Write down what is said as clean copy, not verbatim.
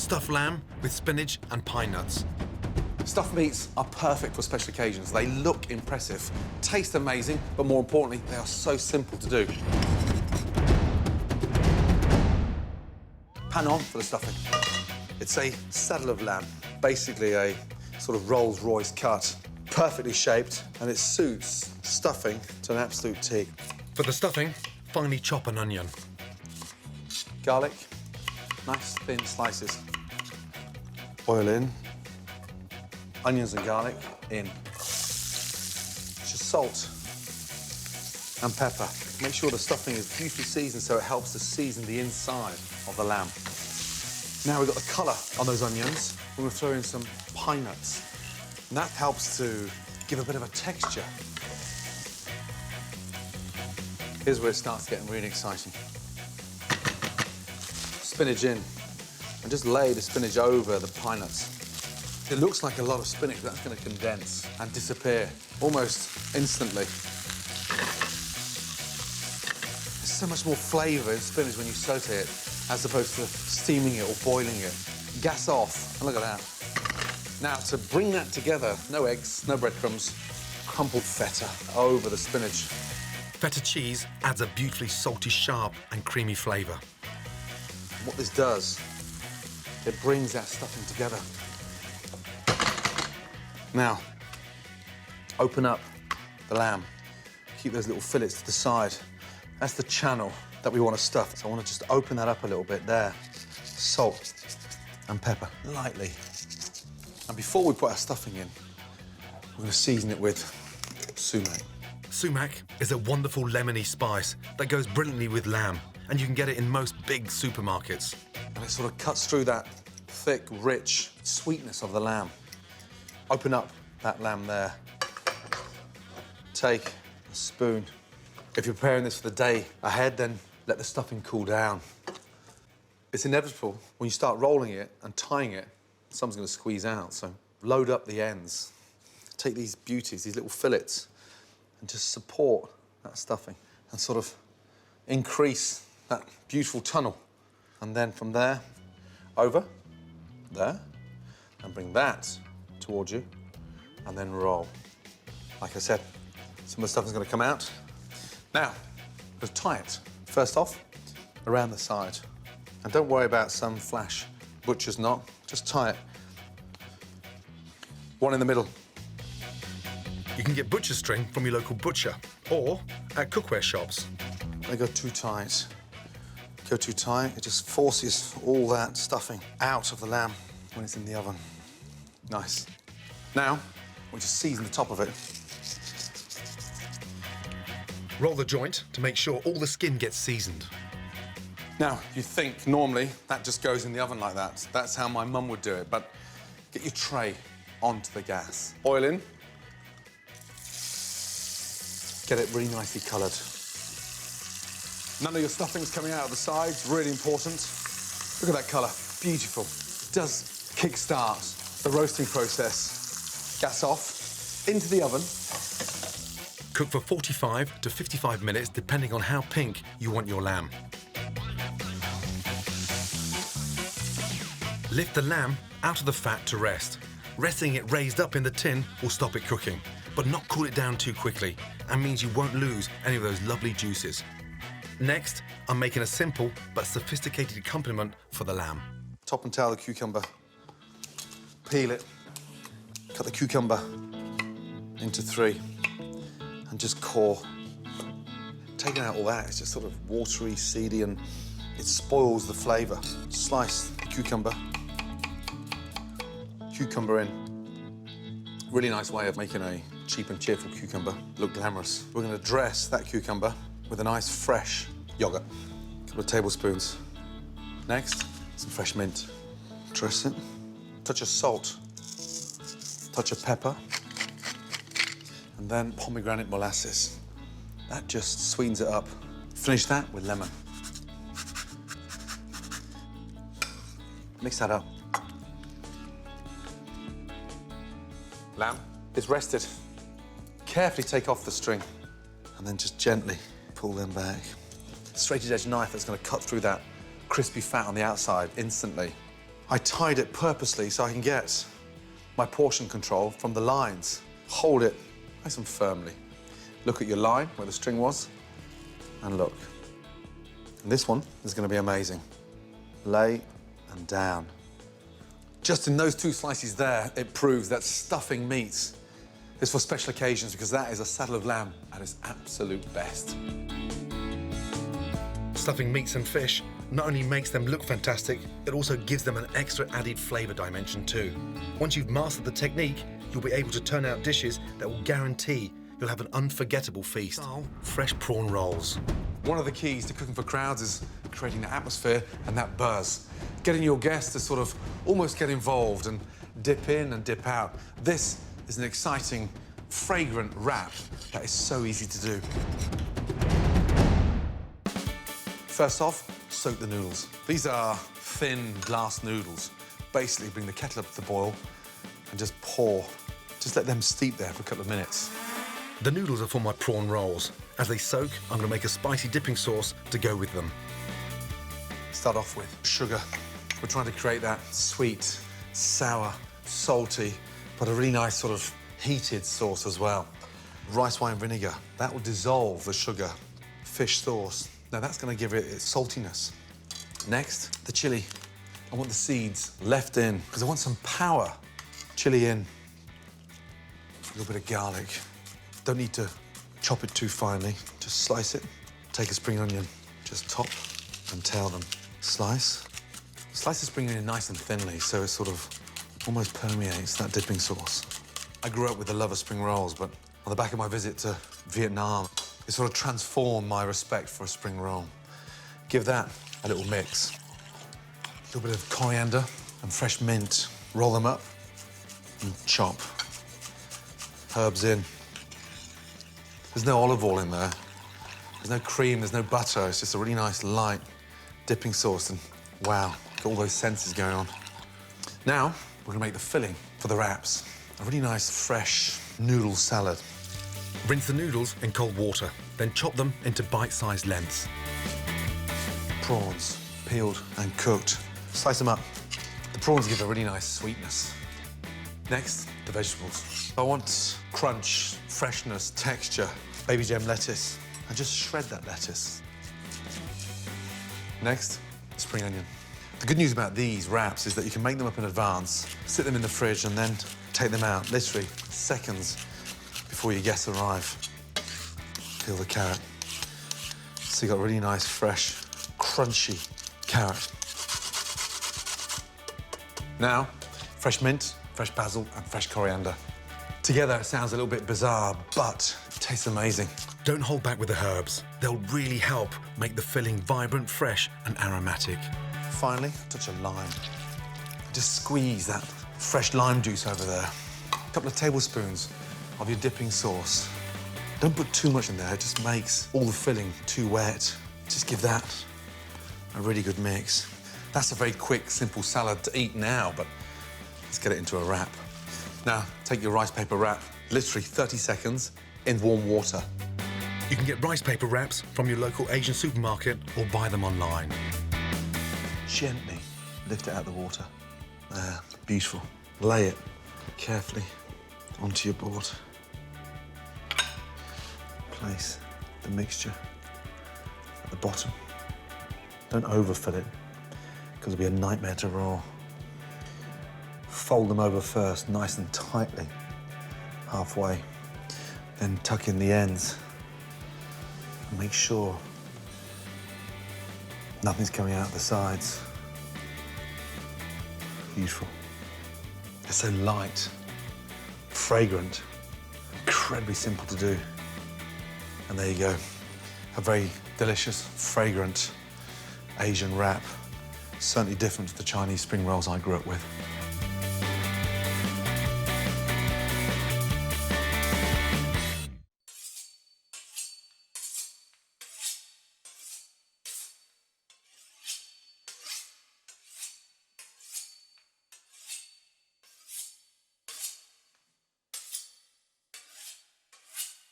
Stuffed lamb with spinach and pine nuts. Stuffed meats are perfect for special occasions. They look impressive, taste amazing, but more importantly, they are so simple to do. Pan on for the stuffing. It's a saddle of lamb, basically a sort of Rolls-Royce cut, perfectly shaped, and it suits stuffing to an absolute T. For the stuffing, finely chop an onion. Garlic, nice thin slices. Oil in. Onions and garlic in. Just salt and pepper. Make sure the stuffing is beautifully seasoned so it helps to season the inside of the lamb. Now we've got the colour on those onions. We're going to throw in some pine nuts. And that helps to give a bit of a texture. Here's where it starts getting really exciting. Spinach in. And just lay the spinach over the pine nuts. It looks like a lot of spinach, but that's going to condense and disappear almost instantly. There's so much more flavour in spinach when you saute it, as opposed to steaming it or boiling it. Gas off, and look at that. Now, to bring that together, no eggs, no breadcrumbs, crumpled feta over the spinach. Feta cheese adds a beautifully salty, sharp and creamy flavour. What this does, it brings that stuffing together. Now, open up the lamb. Keep those little fillets to the side. That's the channel that we want to stuff. So I want to just open that up a little bit there. Salt and pepper, lightly. And before we put our stuffing in, we're going to season it with sumac. Sumac is a wonderful lemony spice that goes brilliantly with lamb, and you can get it in most big supermarkets. And it sort of cuts through that thick, rich sweetness of the lamb. Open up that lamb there. Take a spoon. If you're preparing this for the day ahead, then let the stuffing cool down. It's inevitable when you start rolling it and tying it, some's going to squeeze out, so load up the ends. Take these beauties, these little fillets, and just support that stuffing and sort of increase that beautiful tunnel. And then from there, over, there, and bring that towards you, and then roll. Like I said, some of the stuffing's going to come out. Now, just tie it. First off, around the side. And don't worry about some flash butcher's knot. Just tie it. One in the middle. You can get butcher string from your local butcher or at cookware shops. They go too tight. Go too tight, it just forces all that stuffing out of the lamb when it's in the oven. Nice. Now, we'll just season the top of it. Roll the joint to make sure all the skin gets seasoned. Now, you think normally that just goes in the oven like that. That's how my mum would do it, but get your tray onto the gas. Oil in. Get it really nicely coloured. None of your stuffing's coming out of the sides, really important. Look at that colour, beautiful. It does kick-start the roasting process. Gas off, into the oven. Cook for 45 to 55 minutes, depending on how pink you want your lamb. Lift the lamb out of the fat to rest. Resting it raised up in the tin will stop it cooking, but not cool it down too quickly, and means you won't lose any of those lovely juices. Next, I'm making a simple but sophisticated accompaniment for the lamb. Top and tail the cucumber. Peel it. Cut the cucumber into 3 and just core. Taking out all that, it's just sort of watery, seedy, and it spoils the flavour. Slice the cucumber. Cucumber in. Really nice way of making a cheap and cheerful cucumber look glamorous. We're going to dress that cucumber with a nice fresh yoghurt. A couple of tablespoons. Next, some fresh mint. Dress it. Touch of salt. Touch of pepper. And then pomegranate molasses. That just sweetens it up. Finish that with lemon. Mix that up. Lamb is rested. Carefully take off the string and then just gently pull them back. Straight edge knife that's going to cut through that crispy fat on the outside instantly. I tied it purposely so I can get my portion control from the lines. Hold it nice and firmly. Look at your line where the string was, and look. And this one is going to be amazing. Lay and down. Just in those two slices there, it proves that stuffing meats is for special occasions, because that is a saddle of lamb at its absolute best. Stuffing meats and fish not only makes them look fantastic, it also gives them an extra added flavour dimension too. Once you've mastered the technique, you'll be able to turn out dishes that will guarantee you'll have an unforgettable feast. Fresh prawn rolls. One of the keys to cooking for crowds is creating that atmosphere and that buzz. Getting your guests to sort of almost get involved and dip in and dip out. This is an exciting, fragrant wrap that is so easy to do. First off, soak the noodles. These are thin glass noodles. Basically, bring the kettle up to the boil and just pour. Just let them steep there for a couple of minutes. The noodles are for my prawn rolls. As they soak, I'm going to make a spicy dipping sauce to go with them. Start off with sugar. We're trying to create that sweet, sour, salty, but a really nice sort of heated sauce as well. Rice wine vinegar, that will dissolve the sugar. Fish sauce, now that's going to give it its saltiness. Next, the chili. I want the seeds left in, because I want some power. Chili in, a little bit of garlic. Don't need to chop it too finely, just slice it. Take a spring onion, just top and tail them. Slice. Slice the spring onion nice and thinly, so it sort of almost permeates that dipping sauce. I grew up with the love of spring rolls, but on the back of my visit to Vietnam, it sort of transformed my respect for a spring roll. Give that a little mix. A little bit of coriander and fresh mint. Roll them up and chop. Herbs in. There's no olive oil in there. There's no cream, there's no butter. It's just a really nice, light dipping sauce. And wow, got all those senses going on. Now, we're gonna make the filling for the wraps. A really nice, fresh noodle salad. Rinse the noodles in cold water, then chop them into bite-sized lengths. Prawns, peeled and cooked. Slice them up. The prawns give a really nice sweetness. Next, the vegetables. I want crunch, freshness, texture. Baby gem lettuce. And just shred that lettuce. Next, spring onion. The good news about these wraps is that you can make them up in advance, sit them in the fridge, and then take them out, literally seconds before your guests arrive. Peel the carrot. So you've got really nice, fresh, crunchy carrot. Now, fresh mint, fresh basil, and fresh coriander. Together, it sounds a little bit bizarre, but it tastes amazing. Don't hold back with the herbs. They'll really help make the filling vibrant, fresh, and aromatic. Finally, a touch of lime. Just squeeze that fresh lime juice over there. A couple of tablespoons of your dipping sauce. Don't put too much in there, it just makes all the filling too wet. Just give that a really good mix. That's a very quick, simple salad to eat now, but let's get it into a wrap. Now, take your rice paper wrap, literally 30 seconds in warm water. You can get rice paper wraps from your local Asian supermarket or buy them online. Gently lift it out of the water. There, beautiful. Lay it carefully onto your board. Place the mixture at the bottom. Don't overfill it, because it'll be a nightmare to roll. Fold them over first, nice and tightly, halfway. Then tuck in the ends. And make sure nothing's coming out the sides. Beautiful. They're so light, fragrant, incredibly simple to do. And there you go. A very delicious, fragrant Asian wrap. Certainly different to the Chinese spring rolls I grew up with.